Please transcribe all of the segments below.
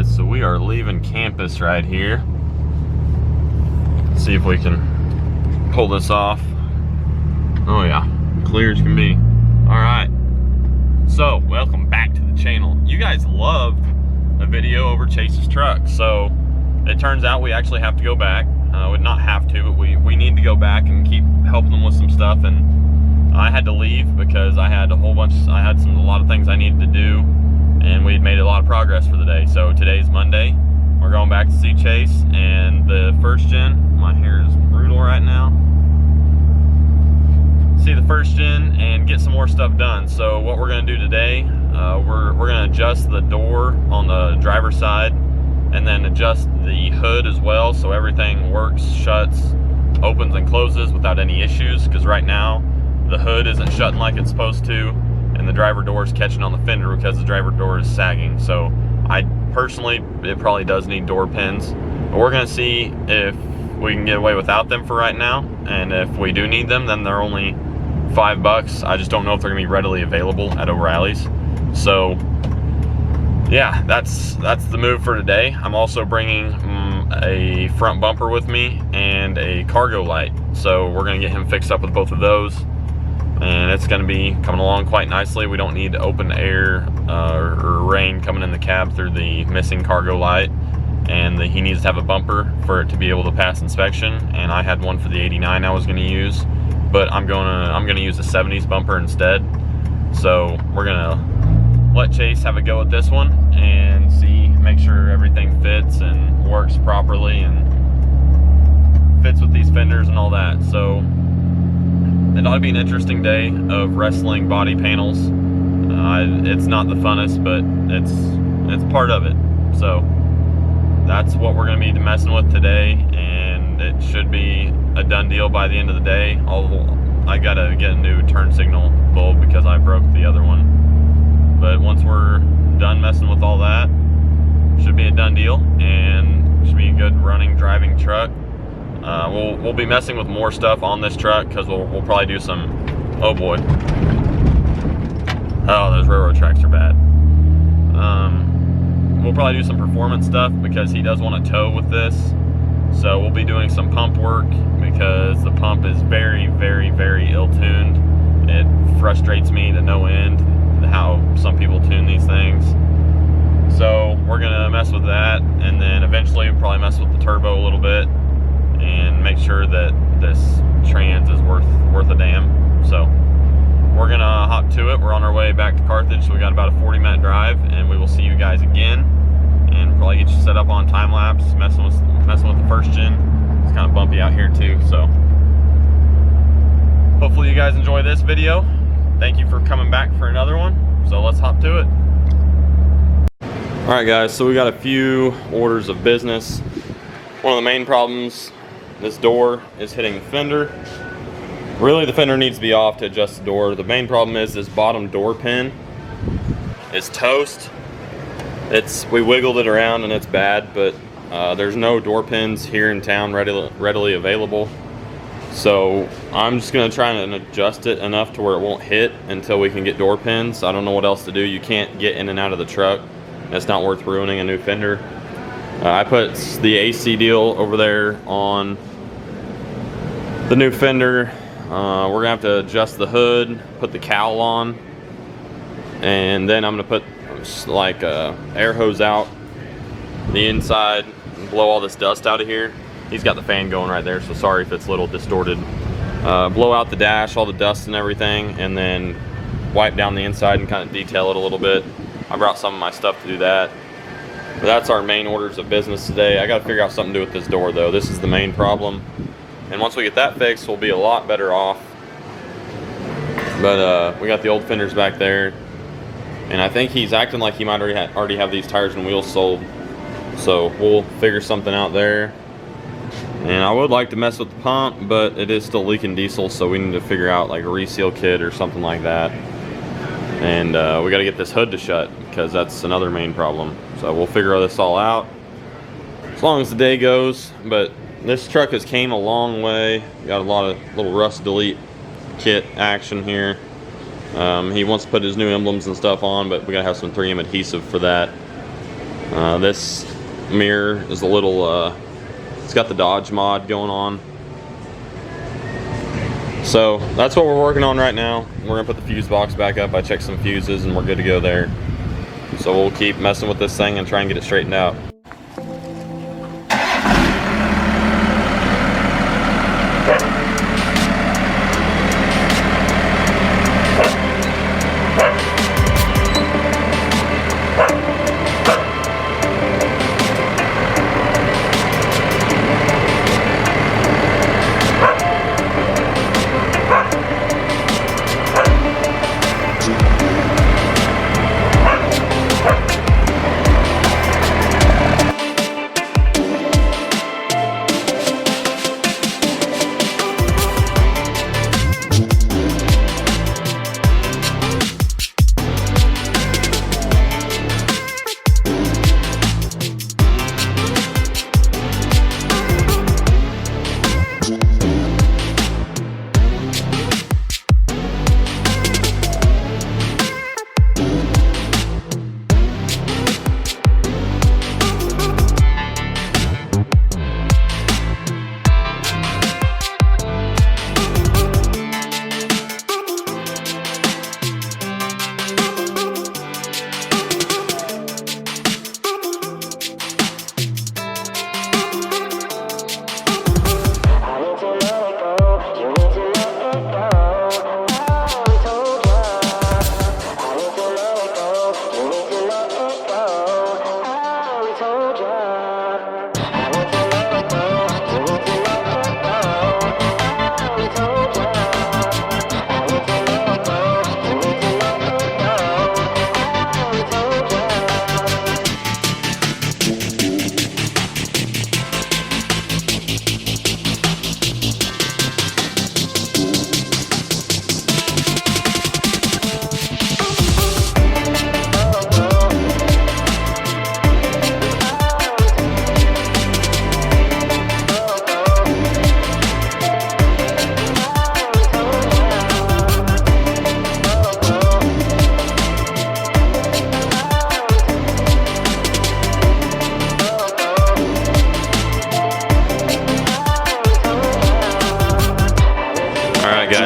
guys, so we are leaving campus right here. Let's see if we can pull this off. Oh yeah, clear as can be. All right, so welcome back to the channel. You guys loved a video over Chase's truck, so it turns out we actually have to go back. We not have to, but we need to go back and keep helping them with some stuff. And I had to leave because I had a lot of things I needed to do, and we'd made a lot of progress for the day. So today's Monday. We're going back to see Chase and the first gen. My hair is brutal right now. See the first gen and get some more stuff done. So what we're gonna do today, we're gonna adjust the door on the driver's side and then adjust the hood as well, so everything works, shuts, opens and closes without any issues, because right now the hood isn't shutting like it's supposed to, and the driver door is catching on the fender because the driver door is sagging. So I personally, it probably does need door pins, but we're gonna see if we can get away without them for right now, and if we do need them, then they're only $5. I just don't know if they're gonna be readily available at O'Reilly's. So yeah, that's the move for today. I'm also bringing a front bumper with me and a cargo light, so we're gonna get him fixed up with both of those, and it's gonna be coming along quite nicely. We don't need open air or rain coming in the cab through the missing cargo light, and he needs to have a bumper for it to be able to pass inspection. And I had one for the 89 I was gonna use, but I'm gonna use the 70s bumper instead. So we're gonna let Chase have a go at this one and make sure everything fits and works properly and fits with these fenders and all that. So it ought to be an interesting day of wrestling body panels. It's not the funnest, but it's part of it. So that's what we're gonna be messing with today, and it should be a done deal by the end of the day. Although I gotta get a new turn signal bulb because I broke the other one. But once we're done messing with all that, should be a done deal, and should be a good running, driving truck. We'll be messing with more stuff on this truck because we'll probably do some, oh boy. Oh, those railroad tracks are bad. We'll probably do some performance stuff because he does want to tow with this. So we'll be doing some pump work because the pump is very, very, very ill-tuned. It frustrates me to no end how some people tune these things. So we're gonna mess with that, and then eventually we'll probably mess with the turbo a little bit and make sure that this trans is worth a damn. So we're gonna hop to it. We're on our way back to Carthage, so we got about a 40-minute drive, and we will see you guys again and probably get you set up on time lapse, messing with the first gen. It's kind of bumpy out here too, so hopefully you guys enjoy this video. Thank you for coming back for another one. So let's hop to it. All right guys, so we got a few orders of business. One of the main problems, this door is hitting the fender. Really, the fender needs to be off to adjust the door. The main problem is this bottom door pin is toast. We wiggled it around and it's bad, but there's no door pins here in town readily available. So I'm just gonna try and adjust it enough to where it won't hit until we can get door pins. I don't know what else to do. You can't get in and out of the truck. It's not worth ruining a new fender. I put the AC deal over there on the new fender. We're gonna have to adjust the hood, put the cowl on, and then I'm gonna put like a air hose out the inside and blow all this dust out of here. He's got the fan going right there, so sorry if it's a little distorted. Blow out the dash, all the dust and everything, and then wipe down the inside and kind of detail it a little bit. I brought some of my stuff to do that. But that's our main orders of business today. I got to figure out something to do with this door though. This is the main problem. And once we get that fixed, we'll be a lot better off. But we got the old fenders back there. And I think he's acting like he might already have these tires and wheels sold. So we'll figure something out there. And I would like to mess with the pump, but it is still leaking diesel, so we need to figure out like a reseal kit or something like that. And we got to get this hood to shut because that's another main problem. So we'll figure this all out as long as the day goes. But this truck has came a long way. Got a lot of little rust delete kit action here. He wants to put his new emblems and stuff on, but we gotta have some 3M adhesive for that. This mirror is a little, it's got the Dodge mod going on. So that's what we're working on right now. We're gonna put the fuse box back up. I checked some fuses and we're good to go there. So we'll keep messing with this thing and try and get it straightened out.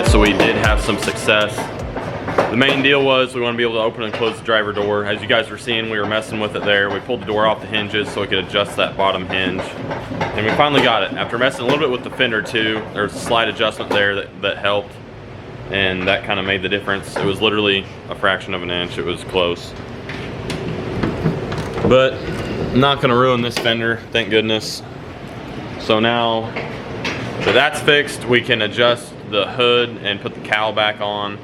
So we did have some success. The main deal was we want to be able to open and close the driver door. As you guys were seeing, we were messing with it there. We pulled the door off the hinges so we could adjust that bottom hinge. And we finally got it. After messing a little bit with the fender too, there was a slight adjustment there that helped. And that kind of made the difference. It was literally a fraction of an inch. It was close. But not going to ruin this fender, thank goodness. So now that that's fixed, we can adjust the hood and put the cowl back on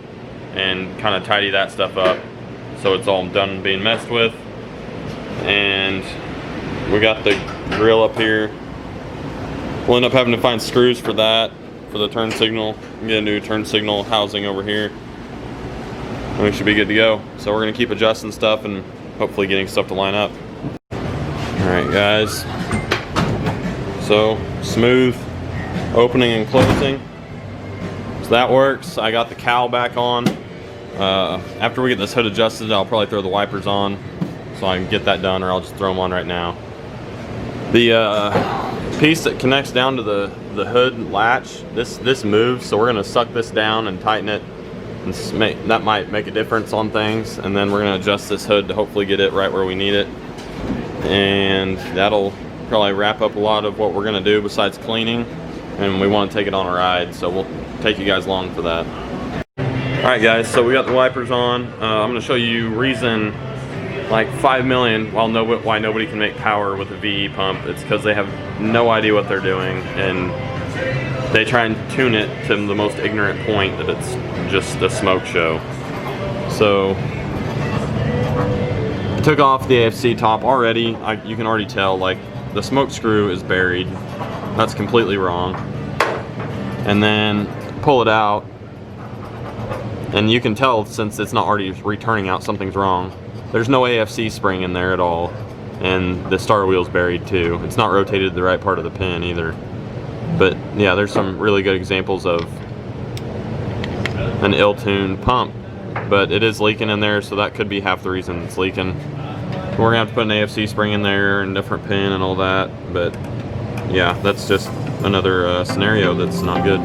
and kind of tidy that stuff up so it's all done being messed with. And we got the grill up here. We'll end up having to find screws for that, for the turn signal, get a new turn signal housing over here, and we should be good to go. So we're gonna keep adjusting stuff and hopefully getting stuff to line up. All right guys, so smooth opening and closing. So that works. I got the cowl back on. After we get this hood adjusted, I'll probably throw the wipers on so I can get that done, or I'll just throw them on right now. The piece that connects down to the hood latch, this moves, so we're gonna suck this down and tighten it, and that might make a difference on things. And then we're gonna adjust this hood to hopefully get it right where we need it. And that'll probably wrap up a lot of what we're gonna do besides cleaning. And we want to take it on a ride, so we'll take you guys along for that. Alright guys, so we got the wipers on. I'm going to show you reason like 5 million why nobody can make power with a VE pump. It's because they have no idea what they're doing, and they try and tune it to the most ignorant point that it's just a smoke show. So I took off the AFC top already. You can already tell, like, the smoke screw is buried. That's completely wrong. And then pull it out, and you can tell, since it's not already returning out, something's wrong. There's no AFC spring in there at all, and the star wheel's buried too. It's not rotated to the right part of the pin either. But yeah, there's some really good examples of an ill-tuned pump, but it is leaking in there, so that could be half the reason it's leaking. We're gonna have to put an AFC spring in there and different pin and all that, but yeah, that's just another scenario that's not good.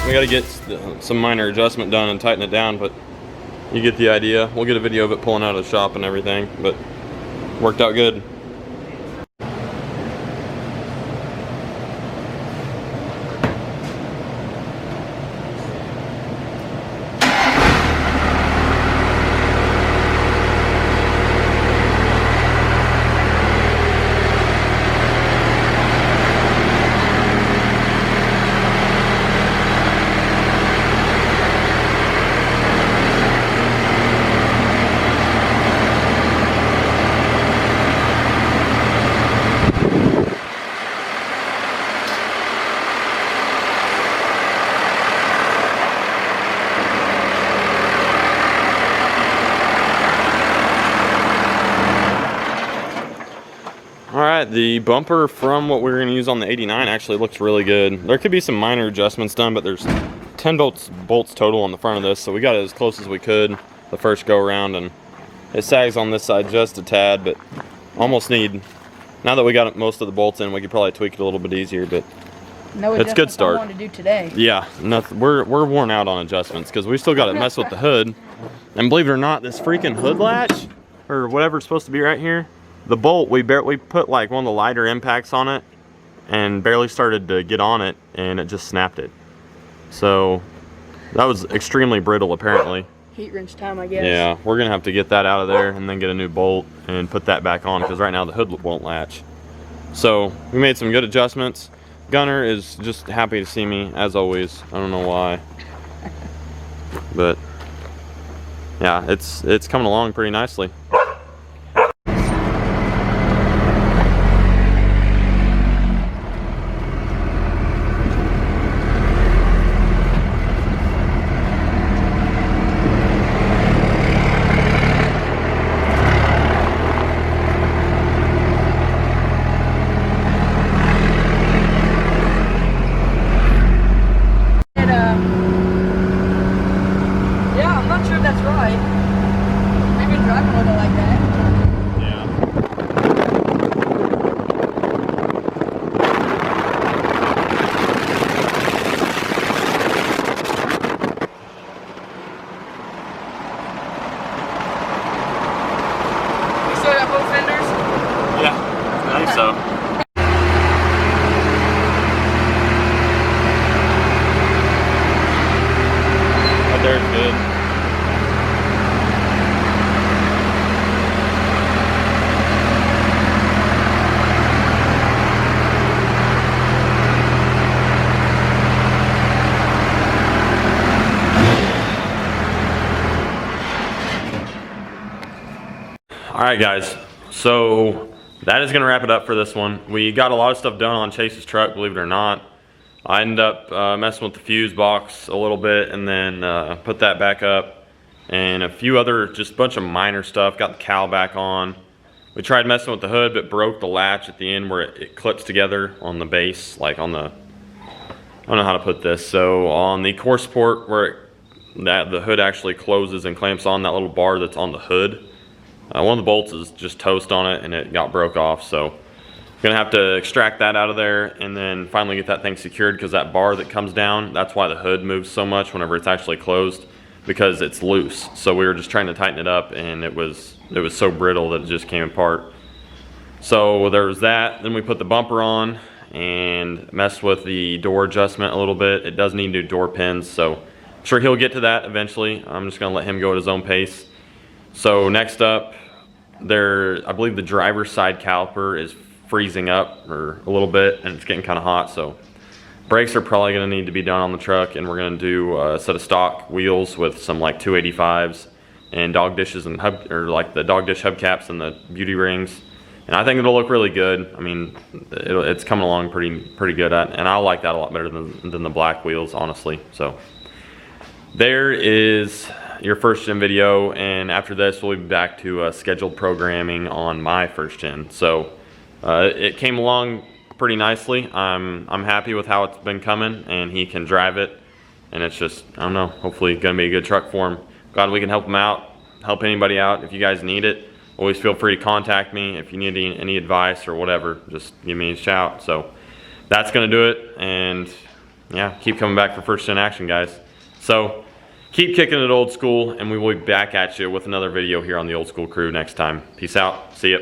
We got to get some minor adjustment done and tighten it down, but you get the idea. We'll get a video of it pulling out of the shop and everything, but worked out good. Alright, the bumper from what we're going to use on the 89 actually looks really good. There could be some minor adjustments done, but there's 10 bolts total on the front of this, so we got it as close as we could the first go around, and it sags on this side just a tad, but almost need, now that we got most of the bolts in, we could probably tweak it a little bit easier, but no, it's a good start. I wanted to do today. Yeah, nothing, we're worn out on adjustments because we still got to mess with the hood, and believe it or not, this freaking hood latch, or whatever it's supposed to be right here, the bolt, we put like one of the lighter impacts on it and barely started to get on it, and it just snapped it. So that was extremely brittle apparently. Heat wrench time, I guess. Yeah, we're gonna have to get that out of there and then get a new bolt and put that back on, because right now the hood won't latch. So we made some good adjustments. Gunner is just happy to see me as always. I don't know why, but yeah, it's coming along pretty nicely. Fenders? Yeah, I think so. Right there's good. All right, guys. So that is gonna wrap it up for this one. We got a lot of stuff done on Chase's truck, believe it or not. I ended up messing with the fuse box a little bit and then put that back up, and a few other, just a bunch of minor stuff. Got the cowl back on. We tried messing with the hood, but broke the latch at the end where it clips together on the base, like on the I don't know how to put this. So on the core support where the hood actually closes and clamps on, that little bar that's on the hood, one of the bolts is just toast on it and it got broke off. So I'm gonna have to extract that out of there and then finally get that thing secured, because that bar that comes down, that's why the hood moves so much whenever it's actually closed, because it's loose. So we were just trying to tighten it up and it was so brittle that it just came apart. So there was that. Then we put the bumper on and messed with the door adjustment a little bit. It does need new door pins, so I'm sure he'll get to that eventually. I'm just gonna let him go at his own pace. So next up, I believe the driver's side caliper is freezing up or a little bit, and it's getting kind of hot. So brakes are probably gonna need to be done on the truck, and we're gonna do a set of stock wheels with some like 285s and dog dishes and like the dog dish hubcaps and the beauty rings. And I think it'll look really good. I mean, it's coming along pretty good, and I like that a lot better than the black wheels, honestly. So there is your first gen video, and after this we'll be back to scheduled programming on my first gen. So it came along pretty nicely. I'm happy with how it's been coming, and he can drive it, and it's just, I don't know, hopefully gonna be a good truck for him. Glad we can help him out, help anybody out. If you guys need it, always feel free to contact me. If you need any advice or whatever, just give me a shout. So that's gonna do it, and yeah, keep coming back for first gen action, guys. So keep kicking it old school, and we will be back at you with another video here on the Old School Crew next time. Peace out, see ya.